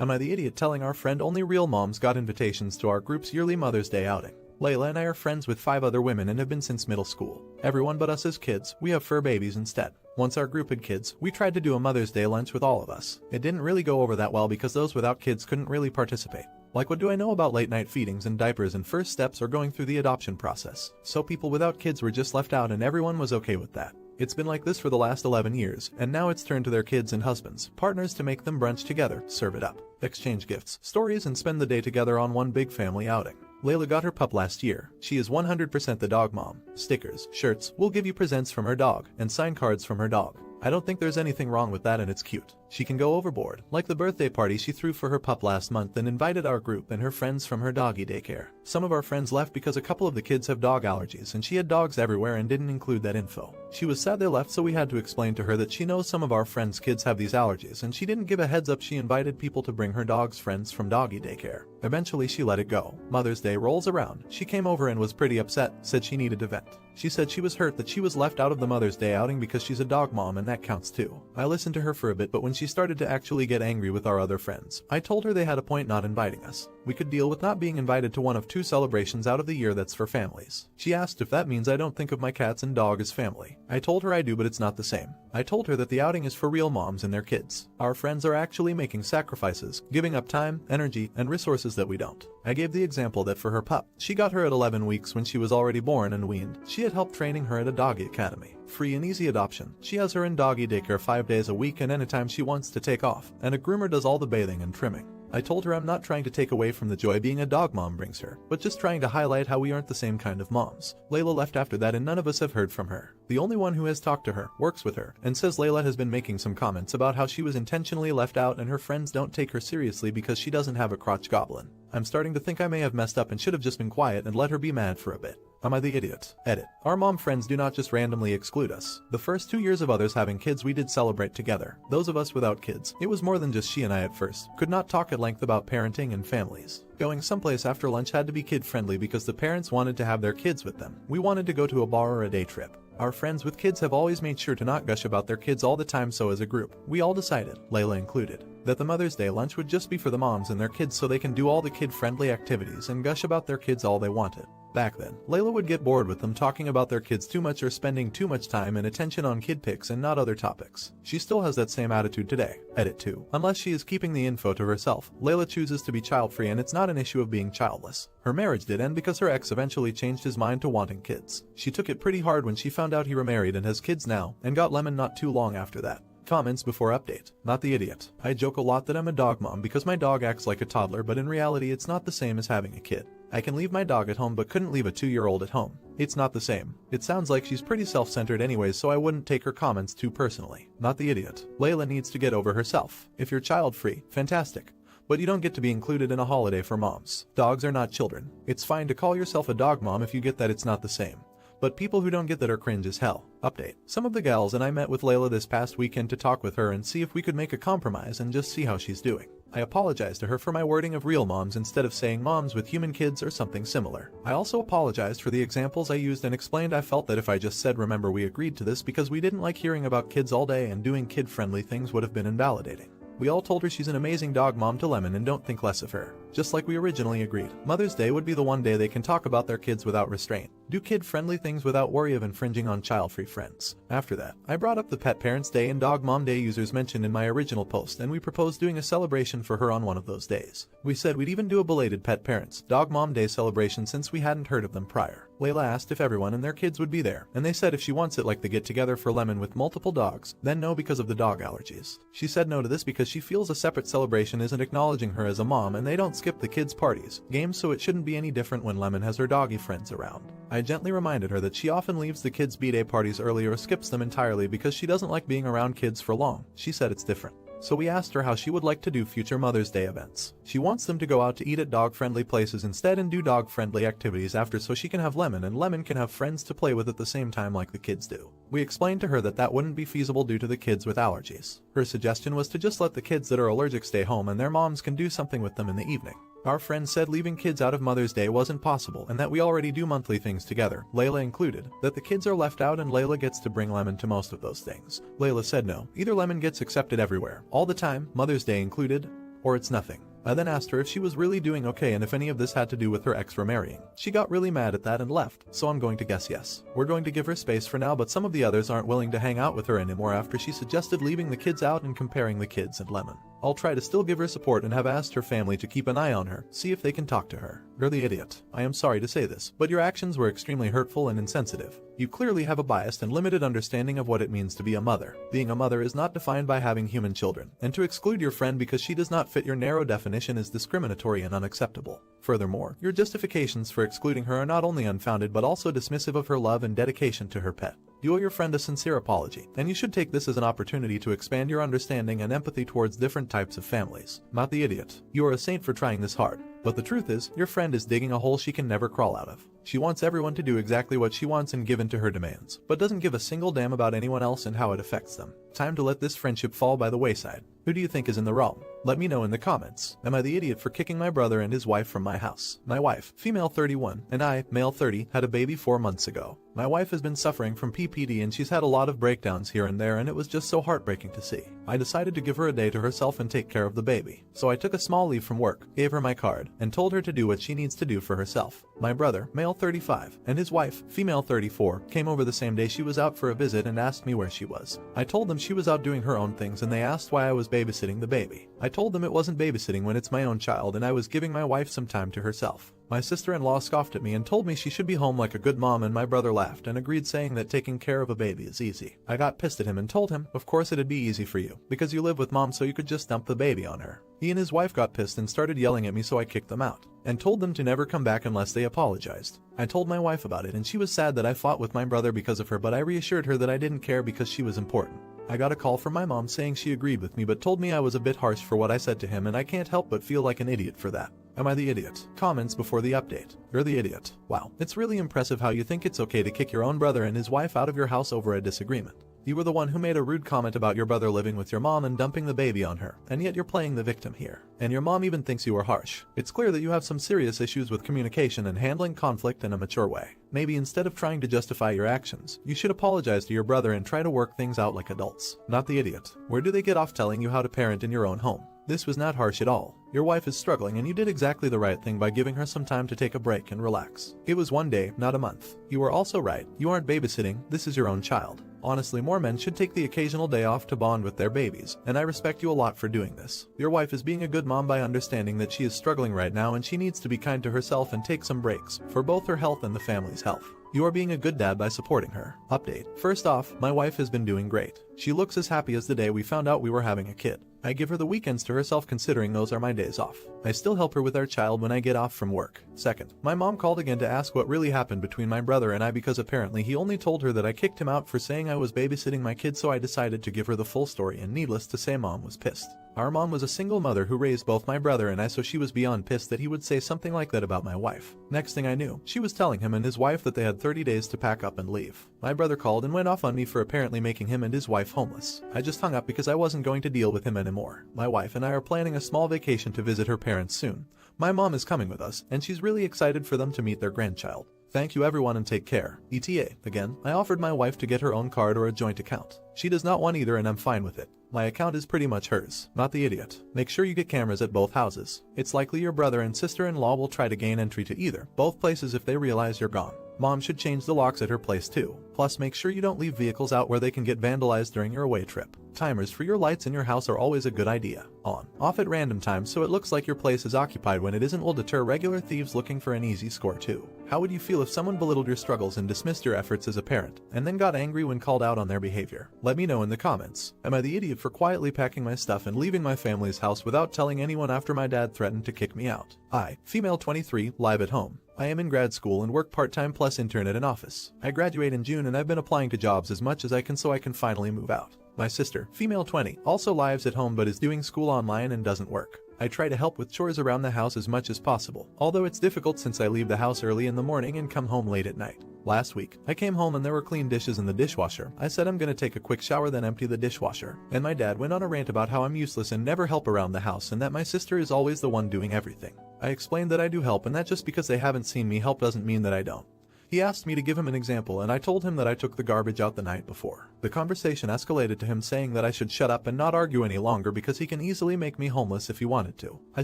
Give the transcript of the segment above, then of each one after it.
Am I the idiot telling our friend only real moms got invitations to our group's yearly Mother's Day outing? Layla and I are friends with 5 other women and have been since middle school. Everyone but us is kids, we have fur babies instead. Once our group had kids, we tried to do a Mother's Day lunch with all of us. It didn't really go over that well because those without kids couldn't really participate. Like, what do I know about late night feedings and diapers and first steps or going through the adoption process? So people without kids were just left out and everyone was okay with that. It's been like this for the last 11 years, and now it's turned to their kids and husbands, partners to make them brunch together, serve it up, exchange gifts, stories and spend the day together on one big family outing. Layla got her pup last year. She is 100% the dog mom. Stickers, shirts, we'll give you presents from her dog, and sign cards from her dog. I don't think there's anything wrong with that and it's cute. She can go overboard, like the birthday party she threw for her pup last month and invited our group and her friends from her doggy daycare. Some of our friends left because a couple of the kids have dog allergies and she had dogs everywhere and didn't include that info. She was sad they left, so we had to explain to her that she knows some of our friends' kids have these allergies and she didn't give a heads up she invited people to bring her dog's friends from doggy daycare. Eventually she let it go. Mother's Day rolls around. She came over and was pretty upset, said she needed to vent. She said she was hurt that she was left out of the Mother's Day outing because she's a dog mom and that counts too. I listened to her for a bit, but when she started to actually get angry with our other friends, I told her they had a point not inviting us. We could deal with not being invited to one of 2 celebrations out of the year that's for families. She asked if that means I don't think of my cats and dog as family. I told her I do, but it's not the same. I told her that the outing is for real moms and their kids. Our friends are actually making sacrifices, giving up time, energy, and resources that we don't. I gave the example that for her pup, she got her at 11 weeks when she was already born and weaned. She had helped training her at a doggy academy. Free and easy adoption. She has her in doggy daycare 5 days a week and anytime she wants to take off, and a groomer does all the bathing and trimming. I told her I'm not trying to take away from the joy being a dog mom brings her, but just trying to highlight how we aren't the same kind of moms. Layla left after that and none of us have heard from her. The only one who has talked to her, works with her, and says Layla has been making some comments about how she was intentionally left out and her friends don't take her seriously because she doesn't have a crotch goblin. I'm starting to think I may have messed up and should have just been quiet and let her be mad for a bit. Am I the idiot? Edit. Our mom friends do not just randomly exclude us. The first 2 years of others having kids we did celebrate together. Those of us without kids, it was more than just she and I at first. Could not talk at length about parenting and families. Going someplace after lunch had to be kid-friendly because the parents wanted to have their kids with them. We wanted to go to a bar or a day trip. Our friends with kids have always made sure to not gush about their kids all the time, so as a group, we all decided, Layla included, that the Mother's Day lunch would just be for the moms and their kids so they can do all the kid-friendly activities and gush about their kids all they wanted. Back then, Layla would get bored with them talking about their kids too much or spending too much time and attention on kid pics and not other topics. She still has that same attitude today. Edit 2. Unless she is keeping the info to herself, Layla chooses to be child-free and it's not an issue of being childless. Her marriage did end because her ex eventually changed his mind to wanting kids. She took it pretty hard when she found out he remarried and has kids now, and got lemon not too long after that. Comments before update. Not the idiot. I joke a lot that I'm a dog mom because my dog acts like a toddler, but in reality it's not the same as having a kid. I can leave my dog at home but couldn't leave a 2-year-old at home. It's not the same. It sounds like she's pretty self-centered anyways, so I wouldn't take her comments too personally. Not the idiot. Layla needs to get over herself. If you're child-free, fantastic. But you don't get to be included in a holiday for moms. Dogs are not children. It's fine to call yourself a dog mom if you get that it's not the same. But people who don't get that are cringe as hell. Update. Some of the gals and I met with Layla this past weekend to talk with her and see if we could make a compromise and just see how she's doing. I apologized to her for my wording of real moms instead of saying moms with human kids or something similar. I also apologized for the examples I used and explained I felt that if I just said remember we agreed to this because we didn't like hearing about kids all day and doing kid-friendly things would have been invalidating. We all told her she's an amazing dog mom to Lemon and don't think less of her. Just like we originally agreed. Mother's Day would be the one day they can talk about their kids without restraint. Do kid-friendly things without worry of infringing on child-free friends. After that, I brought up the Pet Parents Day and Dog Mom Day users mentioned in my original post and we proposed doing a celebration for her on one of those days. We said we'd even do a belated Pet Parents Dog Mom Day celebration since we hadn't heard of them prior. Layla asked if everyone and their kids would be there, and they said if she wants it like the get-together for Lemon with multiple dogs, then no because of the dog allergies. She said no to this because she feels a separate celebration isn't acknowledging her as a mom and they don't skip the kids' parties, games, so it shouldn't be any different when Lemon has her doggy friends around. I gently reminded her that she often leaves the kids' B-Day parties early or skips them entirely because she doesn't like being around kids for long. She said it's different. So we asked her how she would like to do future Mother's Day events. She wants them to go out to eat at dog-friendly places instead and do dog-friendly activities after so she can have Lemon and Lemon can have friends to play with at the same time like the kids do. We explained to her that that wouldn't be feasible due to the kids with allergies. Her suggestion was to just let the kids that are allergic stay home and their moms can do something with them in the evening. Our friend said leaving kids out of Mother's Day wasn't possible and that we already do monthly things together, Layla included, that the kids are left out and Layla gets to bring Lemon to most of those things. Layla said no, either Lemon gets accepted everywhere, all the time, Mother's Day included, or it's nothing. I then asked her if she was really doing okay and if any of this had to do with her ex remarrying. She got really mad at that and left, so I'm going to guess yes. We're going to give her space for now, but some of the others aren't willing to hang out with her anymore after she suggested leaving the kids out and comparing the kids and Lemon. I'll try to still give her support and have asked her family to keep an eye on her, see if they can talk to her. You're the idiot. I am sorry to say this, but your actions were extremely hurtful and insensitive. You clearly have a biased and limited understanding of what it means to be a mother. Being a mother is not defined by having human children, and to exclude your friend because she does not fit your narrow definition is discriminatory and unacceptable. Furthermore, your justifications for excluding her are not only unfounded but also dismissive of her love and dedication to her pet. You owe your friend a sincere apology, and you should take this as an opportunity to expand your understanding and empathy towards different types of families. Not the idiot. You are a saint for trying this hard. But the truth is, your friend is digging a hole she can never crawl out of. She wants everyone to do exactly what she wants and give in to her demands, but doesn't give a single damn about anyone else and how it affects them. Time to let this friendship fall by the wayside. Who do you think is in the wrong? Let me know in the comments. Am I the idiot for kicking my brother and his wife from my house? My wife, female 31, and I, male 30, had a baby 4 months ago. My wife has been suffering from PPD and she's had a lot of breakdowns here and there, and it was just so heartbreaking to see. I decided to give her a day to herself and take care of the baby. So I took a small leave from work, gave her my card, and told her to do what she needs to do for herself. My brother, male 35, and his wife, female 34, came over the same day she was out for a visit and asked me where she was. I told them she was out doing her own things and they asked why I was babysitting the baby. I told them it wasn't babysitting when it's my own child and I was giving my wife some time to herself. My sister-in-law scoffed at me and told me she should be home like a good mom, and my brother laughed and agreed, saying that taking care of a baby is easy. I got pissed at him and told him, of course it'd be easy for you, because you live with mom so you could just dump the baby on her. He and his wife got pissed and started yelling at me, so I kicked them out and told them to never come back unless they apologized. I told my wife about it and she was sad that I fought with my brother because of her, but I reassured her that I didn't care because she was important. I got a call from my mom saying she agreed with me but told me I was a bit harsh for what I said to him, and I can't help but feel like an idiot for that. Am I the idiot? Comments before the update. You're the idiot. Wow, it's really impressive how you think it's okay to kick your own brother and his wife out of your house over a disagreement. You were the one who made a rude comment about your brother living with your mom and dumping the baby on her, and yet you're playing the victim here. And your mom even thinks you were harsh. It's clear that you have some serious issues with communication and handling conflict in a mature way. Maybe instead of trying to justify your actions, you should apologize to your brother and try to work things out like adults. Not the idiot. Where do they get off telling you how to parent in your own home? This was not harsh at all. Your wife is struggling and you did exactly the right thing by giving her some time to take a break and relax. It was one day, not a month. You were also right. You aren't babysitting, this is your own child. Honestly, more men should take the occasional day off to bond with their babies, and I respect you a lot for doing this. Your wife is being a good mom by understanding that she is struggling right now and she needs to be kind to herself and take some breaks, for both her health and the family's health. You are being a good dad by supporting her. Update. First off, my wife has been doing great. She looks as happy as the day we found out we were having a kid. I give her the weekends to herself considering those are my days off. I still help her with our child when I get off from work. Second, my mom called again to ask what really happened between my brother and I, because apparently he only told her that I kicked him out for saying I was babysitting my kid, so I decided to give her the full story, and needless to say, mom was pissed. Our mom was a single mother who raised both my brother and I, so she was beyond pissed that he would say something like that about my wife. Next thing I knew, she was telling him and his wife that they had 30 days to pack up and leave. My brother called and went off on me for apparently making him and his wife homeless. I just hung up because I wasn't going to deal with him anymore. My wife and I are planning a small vacation to visit her parents soon. My mom is coming with us, and she's really excited for them to meet their grandchild. Thank you everyone and take care. ETA. Again, I offered my wife to get her own card or a joint account. She does not want either and I'm fine with it. My account is pretty much hers. Not the idiot. Make sure you get cameras at both houses. It's likely your brother and sister-in-law will try to gain entry to either, both places if they realize you're gone. Mom should change the locks at her place too. Plus, make sure you don't leave vehicles out where they can get vandalized during your away trip. Timers for your lights in your house are always a good idea. On, off at random times so it looks like your place is occupied when it isn't will deter regular thieves looking for an easy score too. How would you feel if someone belittled your struggles and dismissed your efforts as a parent, and then got angry when called out on their behavior? Let me know in the comments. Am I the idiot for quietly packing my stuff and leaving my family's house without telling anyone after my dad threatened to kick me out? I, female 23, live at home. I am in grad school and work part-time plus intern at an office. I graduate in June and I've been applying to jobs as much as I can so I can finally move out. My sister, female 20, also lives at home but is doing school online and doesn't work. I try to help with chores around the house as much as possible, although it's difficult since I leave the house early in the morning and come home late at night. Last week, I came home and there were clean dishes in the dishwasher. I said I'm gonna take a quick shower then empty the dishwasher. And my dad went on a rant about how I'm useless and never help around the house and that my sister is always the one doing everything. I explained that I do help and that just because they haven't seen me help doesn't mean that I don't. He asked me to give him an example and I told him that I took the garbage out the night before. The conversation escalated to him saying that I should shut up and not argue any longer because he can easily make me homeless if he wanted to. I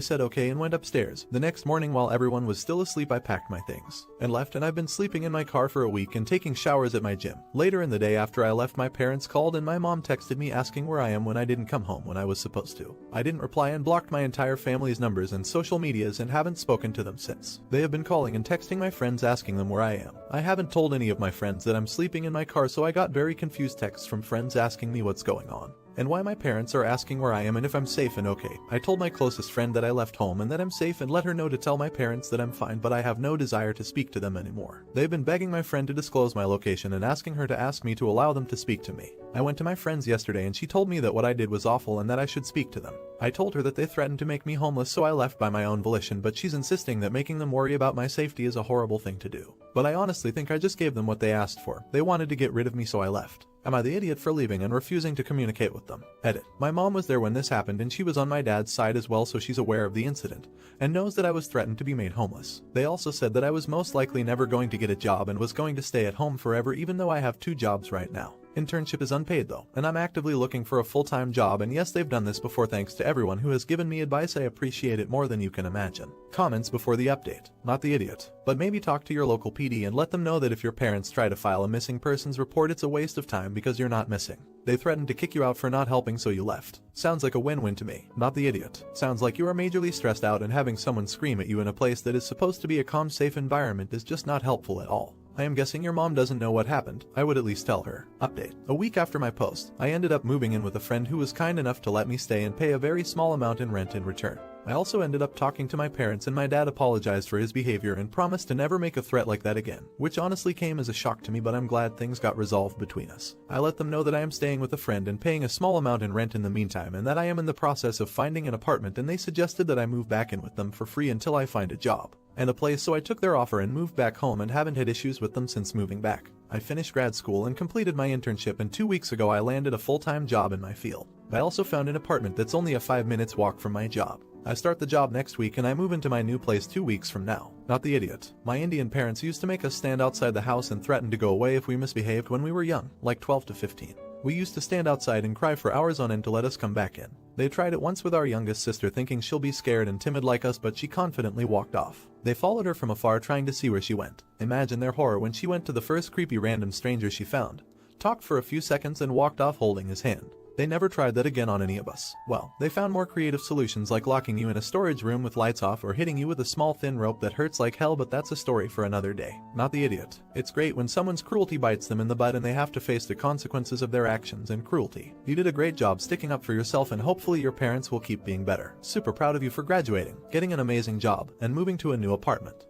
said okay and went upstairs. The next morning while everyone was still asleep I packed my things and left, and I've been sleeping in my car for a week and taking showers at my gym. Later in the day after I left, my parents called and my mom texted me asking where I am when I didn't come home when I was supposed to. I didn't reply and blocked my entire family's numbers and social medias and haven't spoken to them since. They have been calling and texting my friends asking them where I am. I haven't told any of my friends that I'm sleeping in my car, so I got very confused texts from friends asking me what's going on and why my parents are asking where I am and if I'm safe and okay. I told my closest friend that I left home and that I'm safe and let her know to tell my parents that I'm fine, but I have no desire to speak to them anymore. They've been begging my friend to disclose my location and asking her to ask me to allow them to speak to me. I went to my friends yesterday and she told me that what I did was awful and that I should speak to them. I told her that they threatened to make me homeless, so I left by my own volition, but she's insisting that making them worry about my safety is a horrible thing to do. But I honestly think I just gave them what they asked for. They wanted to get rid of me, so I left. Am I the idiot for leaving and refusing to communicate with them? Edit. My mom was there when this happened and she was on my dad's side as well, so she's aware of the incident and knows that I was threatened to be made homeless. They also said that I was most likely never going to get a job and was going to stay at home forever, even though I have 2 jobs right now. Internship is unpaid though, and I'm actively looking for a full-time job, and yes, they've done this before. Thanks to everyone who has given me advice, I appreciate it more than you can imagine. Comments before the update. Not the idiot, but maybe talk to your local PD and let them know that if your parents try to file a missing persons report, it's a waste of time because you're not missing. They threatened to kick you out for not helping, so you left. Sounds like a win-win to me. Not the idiot. Sounds like you are majorly stressed out, and having someone scream at you in a place that is supposed to be a calm, safe environment is just not helpful at all. I am guessing your mom doesn't know what happened. I would at least tell her. Update. A week after my post, I ended up moving in with a friend who was kind enough to let me stay and pay a very small amount in rent in return. I also ended up talking to my parents, and my dad apologized for his behavior and promised to never make a threat like that again, which honestly came as a shock to me, but I'm glad things got resolved between us. I let them know that I am staying with a friend and paying a small amount in rent in the meantime, and that I am in the process of finding an apartment, and they suggested that I move back in with them for free until I find a job and a place, so I took their offer and moved back home and haven't had issues with them since moving back. I finished grad school and completed my internship, and 2 weeks ago I landed a full-time job in my field. I also found an apartment that's only a 5 minutes walk from my job. I start the job next week and I move into my new place 2 weeks from now. Not the idiot. My Indian parents used to make us stand outside the house and threaten to go away if we misbehaved when we were young, like 12 to 15. We used to stand outside and cry for hours on end to let us come back in. They tried it once with our youngest sister, thinking she'll be scared and timid like us, but she confidently walked off. They followed her from afar trying to see where she went. Imagine their horror when she went to the first creepy random stranger she found, talked for a few seconds and walked off holding his hand. They never tried that again on any of us. Well, they found more creative solutions, like locking you in a storage room with lights off or hitting you with a small thin rope that hurts like hell, but that's a story for another day. Not the idiot. It's great when someone's cruelty bites them in the butt and they have to face the consequences of their actions and cruelty. You did a great job sticking up for yourself, and hopefully your parents will keep being better. Super proud of you for graduating, getting an amazing job, and moving to a new apartment.